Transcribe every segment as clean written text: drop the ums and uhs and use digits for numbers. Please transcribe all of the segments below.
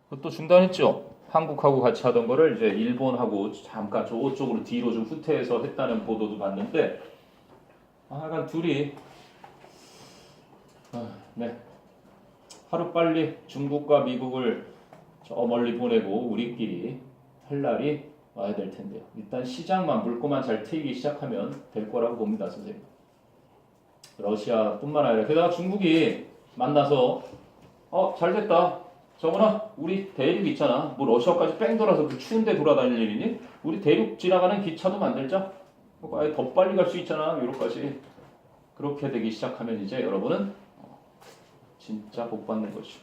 그것도 중단했죠. 한국하고 같이 하던 거를 이제 일본하고 잠깐 저쪽으로 뒤로 좀 후퇴해서 했다는 보도도 봤는데, 약간 둘이 네, 하루 빨리 중국과 미국을 저 멀리 보내고 우리끼리 할 날이 와야 될 텐데요. 일단 시장만 물꼬만 잘 트이기 시작하면 될 거라고 봅니다, 선생님. 러시아뿐만 아니라 게다가 중국이 만나서 잘 됐다. 정원아, 우리 대륙 있잖아. 뭐 러시아까지 뺑 돌아서 그 추운데 돌아다닐 일이니? 우리 대륙 지나가는 기차도 만들자. 아예 더 빨리 갈 수 있잖아. 유럽까지. 그렇게 되기 시작하면 이제 여러분은 진짜 복 받는 것이죠.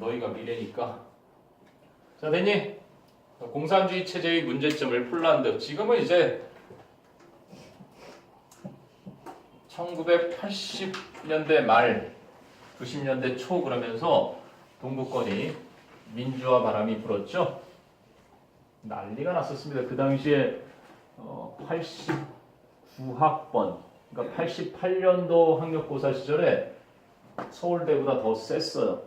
너희가 미래니까. 자, 됐니? 공산주의 체제의 문제점을 폴란드. 지금은 이제 1980년대 말, 90년대 초 그러면서 동구권이 민주화 바람이 불었죠. 난리가 났었습니다. 그 당시에 89학번, 그러니까 88년도 학력고사 시절에 서울대보다 더 셌어요.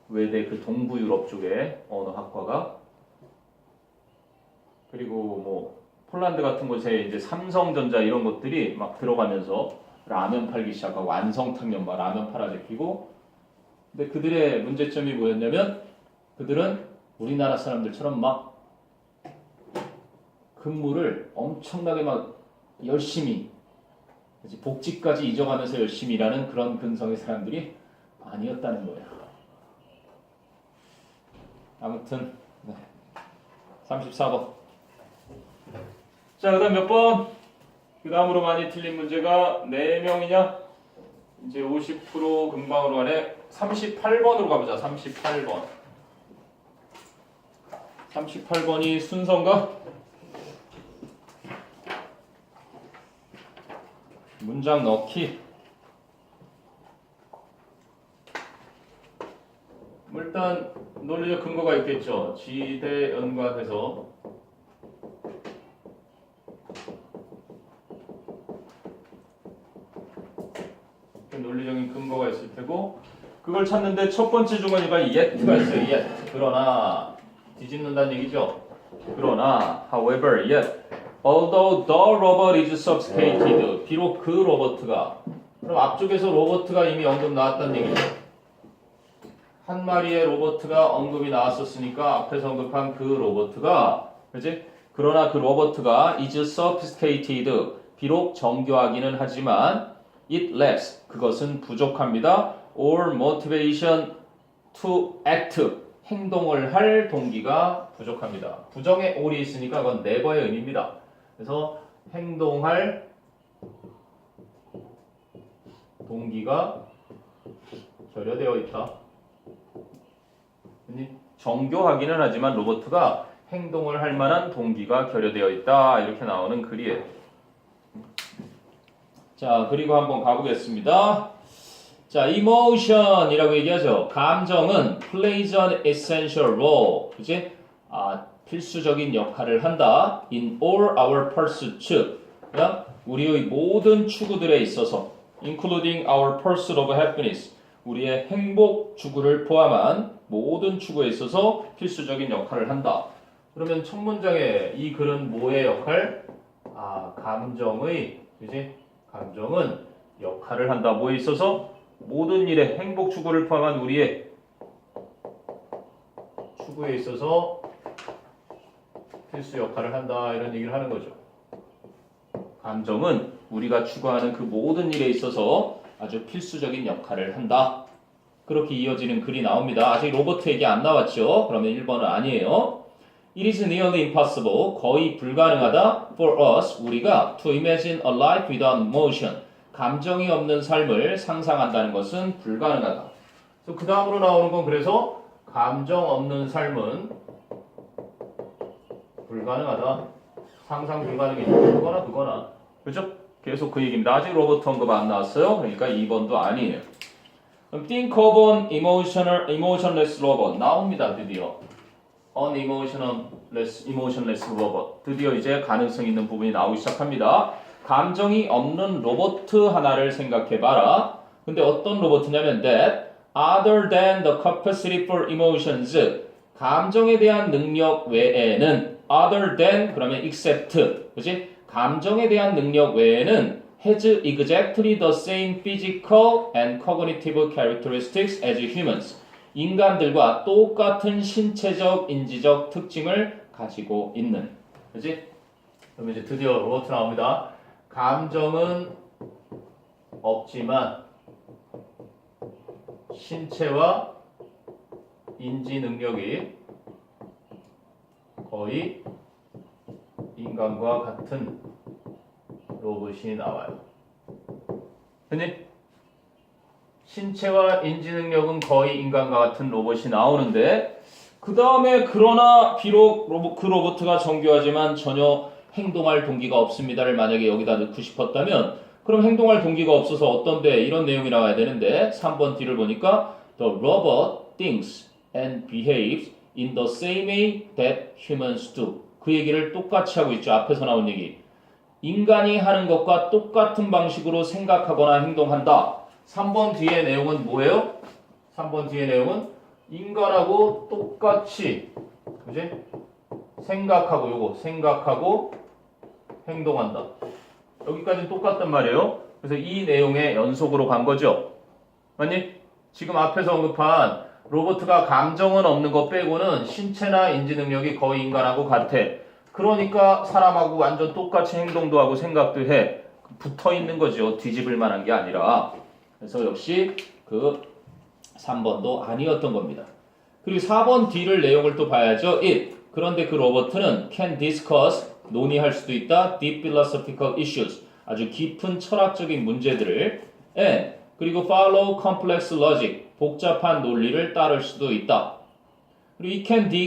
외대 그 동부 유럽 쪽에 언어학과가. 그리고 뭐 폴란드 같은 곳에 이제 삼성전자 이런 것들이 막 들어가면서 라면 팔기 시작하고 완성탕면 막 라면 팔아 제끼고. 근데 그들의 문제점이 뭐였냐면 그들은 우리나라 사람들처럼 막 근무를 엄청나게 막 열심히 복지까지 잊어가면서 열심히 일하는 그런 근성의 사람들이 아니었다는 거예요. 아무튼 34번. 자, 그 다음 몇 번? 그 다음으로 많이 틀린 문제가 4명이냐? 이제 50% 금방으로 가네. 38번으로 가보자. 38번. 38번이 순서인가? 문장 넣기. 일단 논리적 근거가 있겠죠. 지대 연관해서 논리적인 근거가 있을 테고, 그걸 찾는데 첫 번째 주머니가 yet가 있어요. yet. 그러나 뒤집는다는 얘기죠. 그러나 however yet although the robot is sophisticated, 비록 그 로버트가, 그럼 앞쪽에서 로버트가 이미 언급 나왔다는 얘기죠. 한 마리의 로버트가 언급이 나왔었으니까 앞에서 언급한 그 로버트가, 그렇지? 그러나 그 로버트가 is sophisticated, 비록 정교하기는 하지만 it lacks, 그것은 부족합니다. or motivation to act, 행동을 할 동기가 부족합니다. 부정에 or이 있으니까 그건 never의 의미입니다. 그래서 행동할 동기가 결여되어 있다. 정교하기는 하지만 로버트가 행동을 할 만한 동기가 결여되어 있다. 이렇게 나오는 글이에요. 자, 그리고 한번 가보겠습니다. 자, emotion이라고 얘기하죠. 감정은 plays an essential role. 그치? 필수적인 역할을 한다. in all our pursuits. 그냥 우리의 모든 추구들에 있어서 including our pursuit of happiness. 우리의 행복 추구를 포함한 모든 추구에 있어서 필수적인 역할을 한다. 그러면 첫 문장에 이 글은 뭐의 역할? 감정의, 그지? 감정은 역할을 한다. 뭐에 있어서? 모든 일에 행복 추구를 포함한 우리의 추구에 있어서 필수 역할을 한다. 이런 얘기를 하는 거죠. 감정은 우리가 추구하는 그 모든 일에 있어서 아주 필수적인 역할을 한다. 그렇게 이어지는 글이 나옵니다. 아직 로버트 얘기 안 나왔죠? 그러면 1번은 아니에요. It is nearly impossible, 거의 불가능하다 for us, 우리가 to imagine a life without emotion, 감정이 없는 삶을 상상한다는 것은 불가능하다. 그 다음으로 나오는 건 그래서 감정 없는 삶은 불가능하다. 상상 불가능이죠. 그거나. 그죠? 계속 그 얘기입니다. 아직 로버트 언급 안 나왔어요. 그러니까 2번도 아니에요. 그럼 think of an emotionless robot 나옵니다. 드디어. emotionless robot. 드디어 이제 가능성 있는 부분이 나오기 시작합니다. 감정이 없는 로봇 하나를 생각해봐라. 근데 어떤 로봇냐면 that other than the capacity for emotions 감정에 대한 능력 외에는 other than 그러면 except 그지? 감정에 대한 능력 외에는 has exactly the same physical and cognitive characteristics as humans. 인간들과 똑같은 신체적, 인지적 특징을 가지고 있는. 그지? 그럼 이제 드디어 로버트 나옵니다. 감정은 없지만 신체와 인지 능력이 거의 인간과 같은 로봇이 나와요. 흔히 신체와 인지 능력은 거의 인간과 같은 로봇이 나오는데 그 다음에 그러나 비록 그 로봇가 정교하지만 전혀 행동할 동기가 없습니다를 만약에 여기다 넣고 싶었다면 그럼 행동할 동기가 없어서 어떤데 이런 내용이 나와야 되는데 3번 D를 보니까 The robot thinks and behaves in the same way that humans do. 그 얘기를 똑같이 하고 있죠. 앞에서 나온 얘기. 인간이 하는 것과 똑같은 방식으로 생각하거나 행동한다. 3번 뒤의 내용은 뭐예요? 3번 뒤의 내용은 인간하고 똑같이 그지? 생각하고 행동한다. 여기까지는 똑같단 말이에요. 그래서 이 내용의 연속으로 간 거죠. 맞니? 지금 앞에서 언급한 로봇가 감정은 없는 것 빼고는 신체나 인지 능력이 거의 인간하고 같아. 그러니까 사람하고 완전 똑같이 행동도 하고 생각도 해. 붙어 있는 거죠. 뒤집을 만한 게 아니라. 그래서 역시 그 3번도 아니었던 겁니다. 그리고 4번 D를 내용을 또 봐야죠. it. 그런데 그 로봇은 can discuss, 논의할 수도 있다. deep philosophical issues. 아주 깊은 철학적인 문제들을 and 그리고 follow complex logic. 복잡한 논리를 따를 수도 있다. 그리고 it can dig